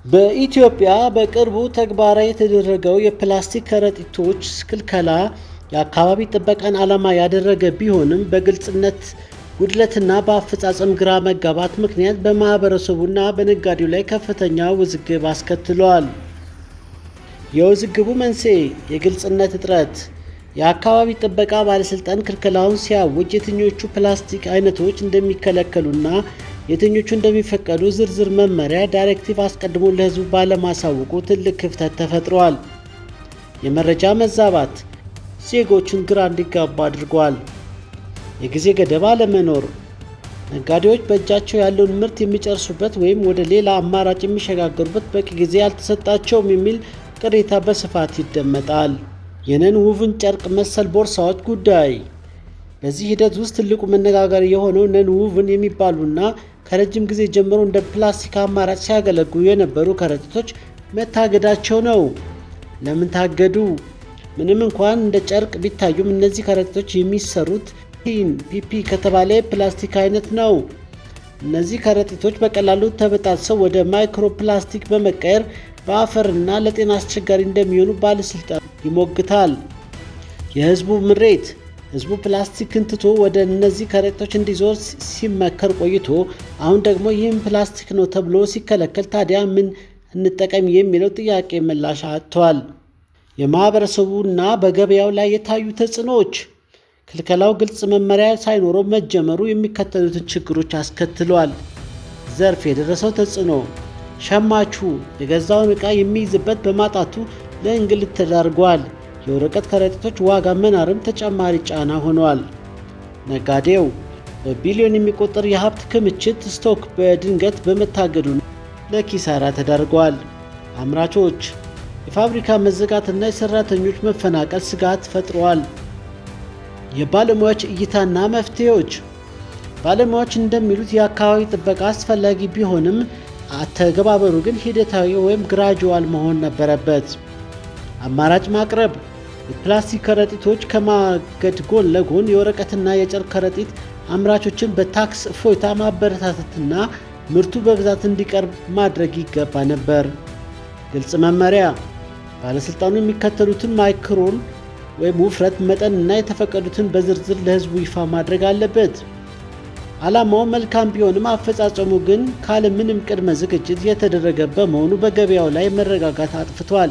በኢትዮጵያ በቅርቡ ተግባራዊ የተደረገው የፕላስቲክ ከረጢቶች ክልከላ የአካባቢ ጥበቃን ዓላማ ያደረገ ቢሆንም በግልጽነት ጉድለትና በአፈጻጸም ግራ መጋባት ምክንያት በማህበረሰቡና በነጋዴው ላይ ከፍተኛ ውዝግብ አስከትሏል። የውዝግቡ መንስኤ የግልጽነት እጥረት፣ የአካባቢ ጥበቃ ባለስልጣን ክልከላውን ሲያውጅ የትኞቹ ፕላስቲክ አይነቶች እንደሚከለከሉና የትኞቹ እንደሚፈቀዱ ዝርዝር መመሪያ ዳይሬክቲቭ አስቀድሞ ለህዝቡ ባለማሳወቁ ትልቅ ክፍተት ተፈጥሯል። የመረጃ መዛባት ዜጎችን ግራ እንዲጋቡ አድርጓል። የጊዜ ገደብ አለመኖር፣ ነጋዴዎች በእጃቸው ያለውን ምርት የሚጨርሱበት ወይም ወደ ሌላ አማራጭ የሚሸጋገሩበት በቂ ጊዜ አልተሰጣቸውም የሚል ቅሬታ በስፋት ይደመጣል። የነን ውቭን ጨርቅ መሰል ቦርሳዎች ጉዳይ በዚህ ሂደት ውስጥ ትልቁ መነጋገሪያ የሆነው ነን ውቭን የሚባሉና ከረጅም ጊዜ ጀምሮ እንደ ፕላስቲክ አማራጭ ሲያገለግሉ የነበሩ ከረጢቶች መታገዳቸው ነው። ለምን ታገዱ? ምንም እንኳን እንደ ጨርቅ ቢታዩም እነዚህ ከረጢቶች የሚሰሩት ፒፒ ከተባለ ፕላስቲክ አይነት ነው። እነዚህ ከረጢቶች በቀላሉ ተበጣጥሰው ወደ ማይክሮፕላስቲክ በመቀየር በአፈርና ለጤና አስቸጋሪ እንደሚሆኑ ባለስልጣን ይሞግታል። የህዝቡ ምሬት፣ ህዝቡ ፕላስቲክን ትቶ ወደ እነዚህ ከረጢቶች እንዲዞር ሲመከር ቆይቶ አሁን ደግሞ ይህም ፕላስቲክ ነው ተብሎ ሲከለከል ታዲያ ምን እንጠቀም የሚለው ጥያቄ ምላሽ አጥቷል። የማህበረሰቡና በገበያው ላይ የታዩ ተጽዕኖዎች፣ ክልከላው ግልጽ መመሪያ ሳይኖረው መጀመሩ የሚከተሉትን ችግሮች አስከትሏል። ዘርፍ የደረሰው ተጽዕኖ፣ ሸማቹ የገዛውን ዕቃ የሚይዝበት በማጣቱ ለእንግልት ተዳርጓል። የወረቀት ከረጢቶች ዋጋ መናርም ተጨማሪ ጫና ሆኗል። ነጋዴው በቢሊዮን የሚቆጠር የሀብት ክምችት ስቶክ በድንገት በመታገዱ ለኪሳራ ተዳርጓል። አምራቾች የፋብሪካ መዘጋትና የሰራተኞች መፈናቀል ስጋት ፈጥሯል። የባለሙያዎች እይታና መፍትሄዎች፣ ባለሙያዎች እንደሚሉት የአካባቢ ጥበቃ አስፈላጊ ቢሆንም አተገባበሩ ግን ሂደታዊ ወይም ግራጁዋል መሆን ነበረበት። አማራጭ ማቅረብ፣ የፕላስቲክ ከረጢቶች ከማገድ ጎን ለጎን የወረቀትና የጨርቅ ከረጢት አምራቾችን በታክስ እፎይታ ማበረታታትና ምርቱ በብዛት እንዲቀርብ ማድረግ ይገባ ነበር። ግልጽ መመሪያ፣ ባለስልጣኑ የሚከተሉትን ማይክሮን ወይም ውፍረት መጠንና የተፈቀዱትን በዝርዝር ለህዝቡ ይፋ ማድረግ አለበት። ዓላማው መልካም ቢሆንም አፈጻጸሙ ግን ካለ ምንም ቅድመ ዝግጅት የተደረገ በመሆኑ በገበያው ላይ መረጋጋት አጥፍቷል።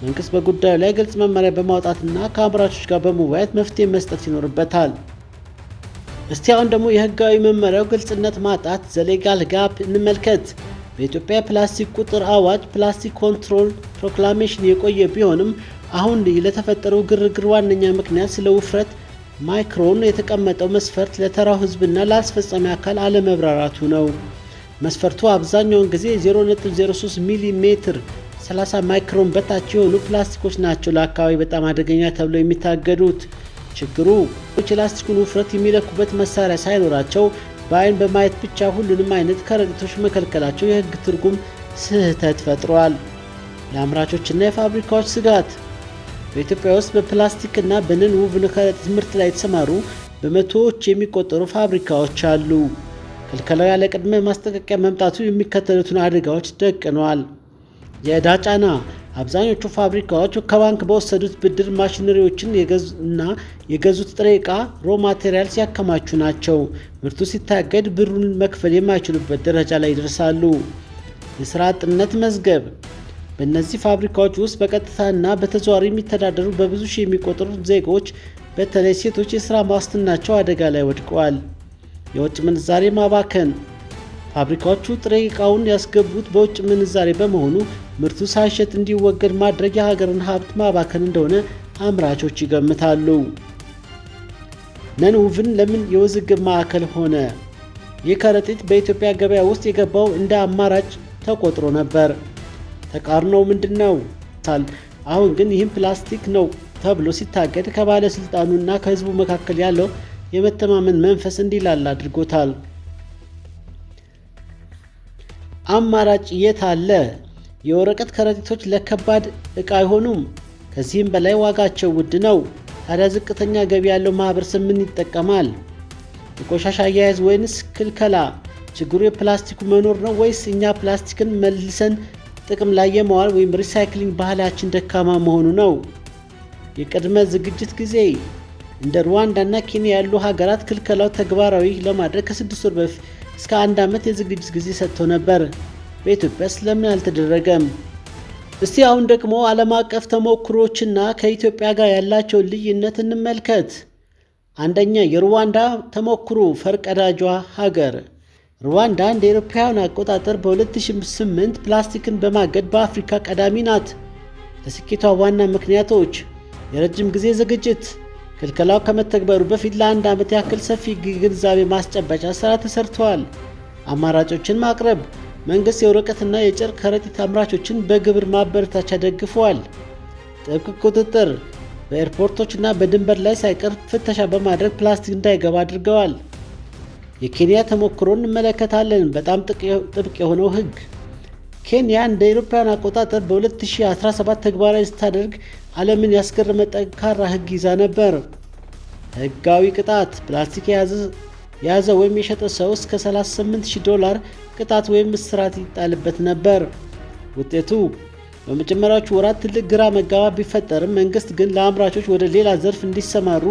መንግስት በጉዳዩ ላይ ግልጽ መመሪያ በማውጣትና ከአምራቾች ጋር በመወያየት መፍትሄ መስጠት ይኖርበታል። እስቲ አሁን ደግሞ የህጋዊ መመሪያው ግልጽነት ማጣት ዘሌጋል ጋፕ እንመልከት። በኢትዮጵያ ፕላስቲክ ቁጥር አዋጅ ፕላስቲክ ኮንትሮል ፕሮክላሜሽን የቆየ ቢሆንም አሁን ለተፈጠረው ግርግር ዋነኛ ምክንያት ስለ ውፍረት ማይክሮን የተቀመጠው መስፈርት ለተራው ህዝብና ለአስፈጻሚ አካል አለመብራራቱ ነው። መስፈርቱ አብዛኛውን ጊዜ 0.03 ሚሊ ሜትር 30 ማይክሮን በታች የሆኑ ፕላስቲኮች ናቸው ለአካባቢ በጣም አደገኛ ተብለው የሚታገዱት። ችግሩ የፕላስቲኩን ውፍረት የሚለኩበት መሳሪያ ሳይኖራቸው በአይን በማየት ብቻ ሁሉንም አይነት ከረጢቶች መከልከላቸው የህግ ትርጉም ስህተት ፈጥሯል። ለአምራቾችና የፋብሪካዎች ስጋት፣ በኢትዮጵያ ውስጥ በፕላስቲክና በነን ውቭን ከረጢት ምርት ላይ የተሰማሩ በመቶዎች የሚቆጠሩ ፋብሪካዎች አሉ። ክልከላው ያለ ቅድመ ማስጠንቀቂያ መምጣቱ የሚከተሉትን አደጋዎች ደቅኗል። የዕዳ ጫና፣ አብዛኞቹ ፋብሪካዎች ከባንክ በወሰዱት ብድር ማሽነሪዎችን እና የገዙት ጥሬ ዕቃ ሮ ማቴሪያል ሲያከማቹ ናቸው። ምርቱ ሲታገድ ብሩን መክፈል የማይችሉበት ደረጃ ላይ ይደርሳሉ። የሥራ አጥነት መዝገብ፣ በእነዚህ ፋብሪካዎች ውስጥ በቀጥታና በተዘዋዋሪ የሚተዳደሩ በብዙ ሺህ የሚቆጠሩ ዜጎች በተለይ ሴቶች የሥራ ዋስትናቸው አደጋ ላይ ወድቀዋል። የውጭ ምንዛሬ ማባከን፣ ፋብሪካዎቹ ጥሬ ዕቃውን ያስገቡት በውጭ ምንዛሬ በመሆኑ ምርቱ ሳይሸጥ እንዲወገድ ማድረግ የሀገርን ሀብት ማባከን እንደሆነ አምራቾች ይገምታሉ። ነን ውቭን ለምን የውዝግብ ማዕከል ሆነ? ይህ ከረጢት በኢትዮጵያ ገበያ ውስጥ የገባው እንደ አማራጭ ተቆጥሮ ነበር። ተቃርኖው ምንድነው? አሁን ግን ይህም ፕላስቲክ ነው ተብሎ ሲታገድ ከባለስልጣኑና ከህዝቡ መካከል ያለው የመተማመን መንፈስ እንዲላላ አድርጎታል። አማራጭ የት አለ? የወረቀት ከረጢቶች ለከባድ ዕቃ አይሆኑም። ከዚህም በላይ ዋጋቸው ውድ ነው። ታዲያ ዝቅተኛ ገቢ ያለው ማህበረሰብ ምን ይጠቀማል? የቆሻሻ አያያዝ ወይንስ ክልከላ? ችግሩ የፕላስቲኩ መኖር ነው ወይስ እኛ ፕላስቲክን መልሰን ጥቅም ላይ የመዋል ወይም ሪሳይክሊንግ ባህላችን ደካማ መሆኑ ነው። የቅድመ ዝግጅት ጊዜ እንደ ሩዋንዳ እና ኬንያ ያሉ ሀገራት ክልከላው ተግባራዊ ለማድረግ ከ6 ወር እስከ 1 ዓመት የዝግጅት ጊዜ ሰጥተው ነበር። በኢትዮጵያ ስለምን አልተደረገም? እስቲ አሁን ደግሞ ዓለም አቀፍ ተሞክሮዎችና ከኢትዮጵያ ጋር ያላቸውን ልዩነት እንመልከት። አንደኛ፣ የሩዋንዳ ተሞክሮ ፈርቀዳጇ ሀገር። ሩዋንዳ እንደ አውሮፓውያን አቆጣጠር በ2008 ፕላስቲክን በማገድ በአፍሪካ ቀዳሚ ናት። ለስኬቷ ዋና ምክንያቶች የረጅም ጊዜ ዝግጅት፣ ክልከላው ከመተግበሩ በፊት ለ1 ዓመት ያክል ሰፊ ግንዛቤ ማስጨበጫ ሥራ ተሰርተዋል። አማራጮችን ማቅረብ፣ መንግሥት የወረቀትና የጨርቅ ከረጢት አምራቾችን በግብር ማበረታቻ ደግፈዋል። ጥብቅ ቁጥጥር፣ በኤርፖርቶችና በድንበር ላይ ሳይቀር ፍተሻ በማድረግ ፕላስቲክ እንዳይገባ አድርገዋል። የኬንያ ተሞክሮ እንመለከታለን። በጣም ጥብቅ የሆነው ሕግ ኬንያ እንደ አውሮፓውያን አቆጣጠር በ2017 ተግባራዊ ስታደርግ ዓለምን ያስገረመ ጠንካራ ሕግ ይዛ ነበር። ሕጋዊ ቅጣት፣ ፕላስቲክ የያዘ ወይም የሸጠ ሰው እስከ $38,000 ቅጣት ወይም እስራት ይጣልበት ነበር። ውጤቱ በመጀመሪያዎቹ ወራት ትልቅ ግራ መጋባት ቢፈጠርም መንግሥት ግን ለአምራቾች ወደ ሌላ ዘርፍ እንዲሰማሩ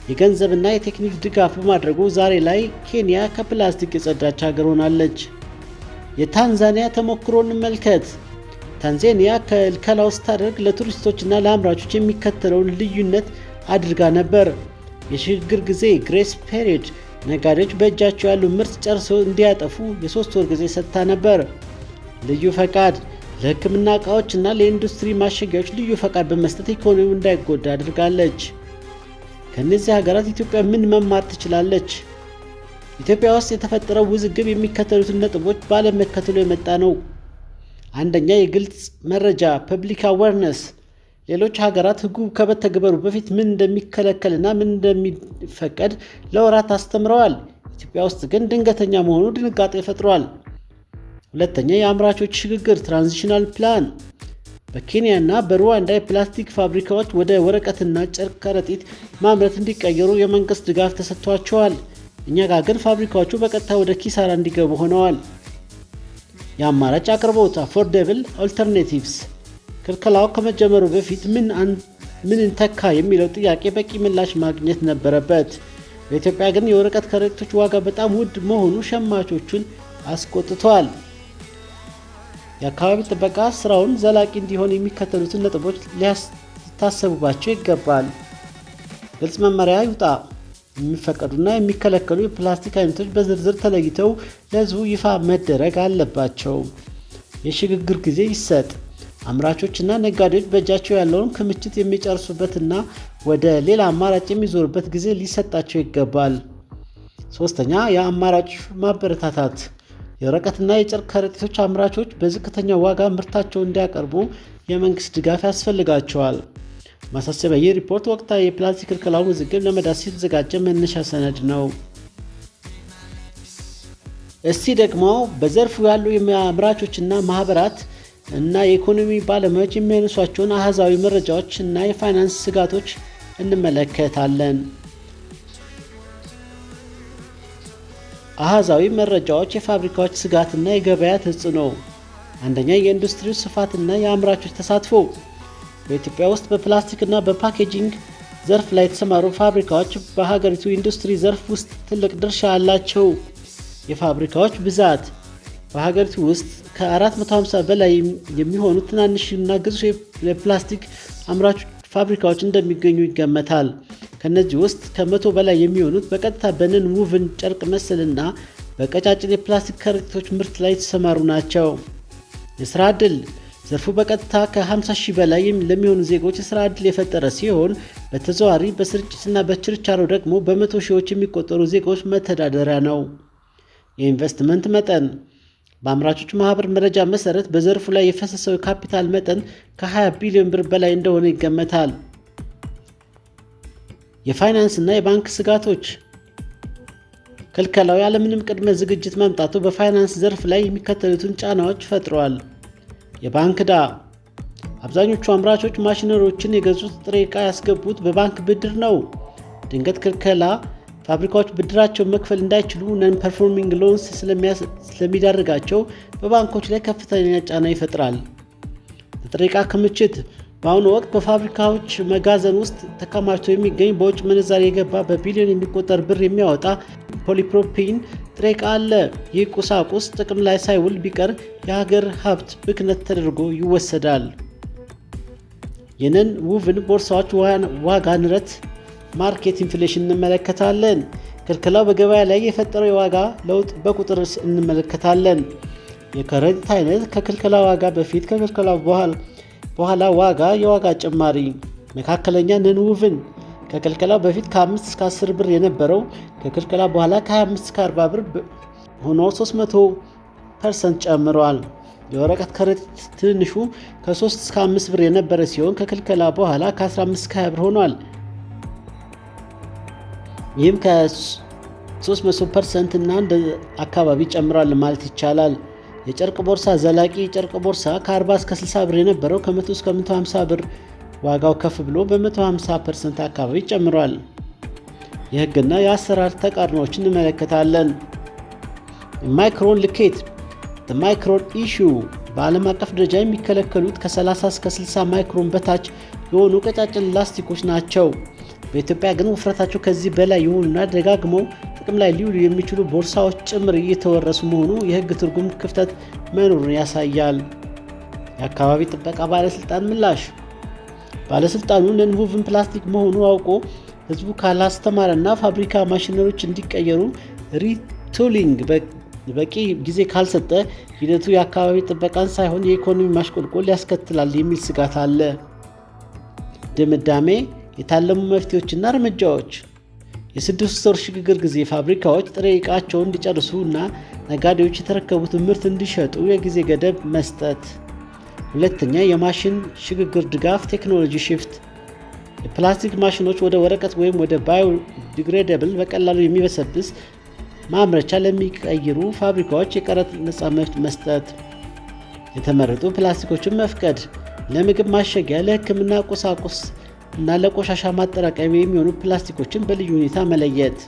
የገንዘብና የቴክኒክ ድጋፍ በማድረጉ ዛሬ ላይ ኬንያ ከፕላስቲክ የጸዳች ሀገር ሆናለች። የታንዛኒያ ተሞክሮ እንመልከት። ታንዛኒያ ክልከላው ስታደርግ ለቱሪስቶችና ለአምራቾች የሚከተለውን ልዩነት አድርጋ ነበር። የሽግግር ጊዜ ግሬስ ፔሪድ፣ ነጋዴዎች በእጃቸው ያሉ ምርት ጨርሰው እንዲያጠፉ የ3 ወር ጊዜ ሰጥታ ነበር። ልዩ ፈቃድ፣ ለሕክምና ዕቃዎች እና ለኢንዱስትሪ ማሸጊያዎች ልዩ ፈቃድ በመስጠት ኢኮኖሚው እንዳይጎዳ አድርጋለች። ከእነዚህ ሀገራት ኢትዮጵያ ምን መማር ትችላለች? ኢትዮጵያ ውስጥ የተፈጠረው ውዝግብ የሚከተሉትን ነጥቦች ባለመከተሉ የመጣ ነው። አንደኛ፣ የግልጽ መረጃ ፐብሊክ አዌርነስ። ሌሎች ሀገራት ሕጉ ከመተግበሩ በፊት ምን እንደሚከለከልና ምን እንደሚፈቀድ ለወራት አስተምረዋል። ኢትዮጵያ ውስጥ ግን ድንገተኛ መሆኑ ድንጋጤ ፈጥሯል። ሁለተኛ፣ የአምራቾች ሽግግር ትራንዚሽናል ፕላን። በኬንያ እና በሩዋንዳ የፕላስቲክ ፋብሪካዎች ወደ ወረቀትና ጨርቅ ከረጢት ማምረት እንዲቀየሩ የመንግሥት ድጋፍ ተሰጥቷቸዋል። እኛ ጋር ግን ፋብሪካዎቹ በቀጥታ ወደ ኪሳራ እንዲገቡ ሆነዋል። የአማራጭ አቅርቦት አፎርደብል ኦልተርኔቲቭስ። ክልከላው ከመጀመሩ በፊት ምን እንተካ የሚለው ጥያቄ በቂ ምላሽ ማግኘት ነበረበት። በኢትዮጵያ ግን የወረቀት ከረጢቶች ዋጋ በጣም ውድ መሆኑ ሸማቾቹን አስቆጥቷል። የአካባቢ ጥበቃ ስራውን ዘላቂ እንዲሆን የሚከተሉትን ነጥቦች ሊታሰቡባቸው ይገባል። ግልጽ መመሪያ ይውጣ። የሚፈቀዱና የሚከለከሉ የፕላስቲክ አይነቶች በዝርዝር ተለይተው ለሕዝቡ ይፋ መደረግ አለባቸው። የሽግግር ጊዜ ይሰጥ። አምራቾችና ነጋዴዎች በእጃቸው ያለውን ክምችት የሚጨርሱበትና ወደ ሌላ አማራጭ የሚዞሩበት ጊዜ ሊሰጣቸው ይገባል። ሶስተኛ፣ የአማራጭ ማበረታታት። የወረቀትና የጨርቅ ከረጢቶች አምራቾች በዝቅተኛ ዋጋ ምርታቸውን እንዲያቀርቡ የመንግሥት ድጋፍ ያስፈልጋቸዋል። ማሳሰቢያ፣ ይህ ሪፖርት ወቅታዊ የፕላስቲክ ክልከላውን ውዝግብ ለመዳሰስ የተዘጋጀ መነሻ ሰነድ ነው። እስቲ ደግሞ በዘርፉ ያሉ የአምራቾችና ማህበራት እና የኢኮኖሚ ባለሙያዎች የሚያነሷቸውን አሃዛዊ መረጃዎች እና የፋይናንስ ስጋቶች እንመለከታለን። አሃዛዊ መረጃዎች፣ የፋብሪካዎች ስጋትና የገበያ ተጽዕኖ። አንደኛ፣ የኢንዱስትሪው ስፋትና የአምራቾች ተሳትፎ። በኢትዮጵያ ውስጥ በፕላስቲክና በፓኬጂንግ ዘርፍ ላይ የተሰማሩ ፋብሪካዎች በሀገሪቱ ኢንዱስትሪ ዘርፍ ውስጥ ትልቅ ድርሻ አላቸው። የፋብሪካዎች ብዛት። በሀገሪቱ ውስጥ ከ450 በላይ የሚሆኑ ትናንሽና ግዙፍ የፕላስቲክ አምራች ፋብሪካዎች እንደሚገኙ ይገመታል። ከነዚህ ውስጥ ከ100 በላይ የሚሆኑት በቀጥታ በነን ውቭን ጨርቅ መሰልና በቀጫጭን የፕላስቲክ ከረጢቶች ምርት ላይ የተሰማሩ ናቸው። የሥራ ዕድል። ዘርፉ በቀጥታ ከ50,000 በላይ ለሚሆኑ ዜጎች የሥራ ዕድል የፈጠረ ሲሆን በተዘዋዋሪ በስርጭትና በችርቻሮ ደግሞ በመቶ ሺዎች የሚቆጠሩ ዜጎች መተዳደሪያ ነው። የኢንቨስትመንት መጠን። በአምራቾች ማህበር መረጃ መሰረት በዘርፉ ላይ የፈሰሰው የካፒታል መጠን ከ20 ቢሊዮን ብር በላይ እንደሆነ ይገመታል። የፋይናንስ እና የባንክ ስጋቶች። ክልከላው ያለምንም ቅድመ ዝግጅት መምጣቱ በፋይናንስ ዘርፍ ላይ የሚከተሉትን ጫናዎች ፈጥሯል። የባንክ ዕዳ። አብዛኞቹ አምራቾች ማሽነሪዎችን የገዙት ጥሬ ዕቃ ያስገቡት በባንክ ብድር ነው። ድንገት ክልከላ ፋብሪካዎች ብድራቸውን መክፈል እንዳይችሉ ነን ፐርፎርሚንግ ሎንስ ስለሚዳርጋቸው በባንኮች ላይ ከፍተኛ ጫና ይፈጥራል። የጥሬ ዕቃ ክምችት በአሁኑ ወቅት በፋብሪካዎች መጋዘን ውስጥ ተከማችቶ የሚገኝ በውጭ ምንዛሪ የገባ በቢሊዮን የሚቆጠር ብር የሚያወጣ ፖሊፕሮፒሊን ጥሬ ዕቃ አለ። ይህ ቁሳቁስ ጥቅም ላይ ሳይውል ቢቀር የሀገር ሀብት ብክነት ተደርጎ ይወሰዳል። የነን ውቭን ቦርሳዎች ዋጋ ንረት ማርኬት ኢንፍሌሽን እንመለከታለን። ክልከላው በገበያ ላይ የፈጠረው የዋጋ ለውጥ በቁጥር እንመለከታለን። የከረጢት አይነት ከክልከላ ዋጋ በፊት፣ ከክልከላ በኋላ ዋጋ፣ የዋጋ ጭማሪ። መካከለኛ ነን ውቭን ከክልከላው በፊት ከ5 እስከ 10 ብር የነበረው ከክልከላ በኋላ ከ25 እስከ 40 ብር ሆኖ 300% ጨምሯል። የወረቀት ከረጢት ትንሹ ከ3 እስከ 5 ብር የነበረ ሲሆን ከክልከላ በኋላ ከ15 እስከ 20 ብር ሆኗል። ይህም ከ300% እና እንደ አካባቢ ጨምሯል ማለት ይቻላል። የጨርቅ ቦርሳ ዘላቂ የጨርቅ ቦርሳ ከ40 እስከ 60 ብር የነበረው ከ100 እስከ 150 ብር ዋጋው ከፍ ብሎ በ150% አካባቢ ጨምሯል። የሕግና የአሰራር ተቃርኖዎችን እንመለከታለን። ማይክሮን ልኬት ማይክሮን ኢሹ በዓለም አቀፍ ደረጃ የሚከለከሉት ከ30 እስከ 60 ማይክሮን በታች የሆኑ ቀጫጭን ላስቲኮች ናቸው። በኢትዮጵያ ግን ውፍረታቸው ከዚህ በላይ የሆኑና ደጋግመው ጥቅም ላይ ሊውሉ የሚችሉ ቦርሳዎች ጭምር እየተወረሱ መሆኑ የሕግ ትርጉም ክፍተት መኖሩን ያሳያል። የአካባቢ ጥበቃ ባለስልጣን ምላሽ። ባለስልጣኑ ነን ውቭን ፕላስቲክ መሆኑ አውቆ ህዝቡ ካላስተማረና ፋብሪካ ማሽነሪዎች እንዲቀየሩ ሪቱሊንግ በቂ ጊዜ ካልሰጠ ሂደቱ የአካባቢ ጥበቃን ሳይሆን የኢኮኖሚ ማሽቆልቆል ያስከትላል የሚል ስጋት አለ። ድምዳሜ የታለሙ መፍትሄዎችና እርምጃዎች። የ6 ወር ሽግግር ጊዜ ፋብሪካዎች ጥሬ ዕቃቸውን እንዲጨርሱ እና ነጋዴዎች የተረከቡትን ምርት እንዲሸጡ የጊዜ ገደብ መስጠት። ሁለተኛ፣ የማሽን ሽግግር ድጋፍ ቴክኖሎጂ ሽፍት። የፕላስቲክ ማሽኖች ወደ ወረቀት ወይም ወደ ባዮዲግሬደብል በቀላሉ የሚበሰብስ ማምረቻ ለሚቀይሩ ፋብሪካዎች የቀረጥ ነፃ መብት መስጠት። የተመረጡ ፕላስቲኮችን መፍቀድ። ለምግብ ማሸጊያ፣ ለሕክምና ቁሳቁስ እና ለቆሻሻ ማጠራቀሚያ የሚሆኑ ፕላስቲኮችን በልዩ ሁኔታ መለየት።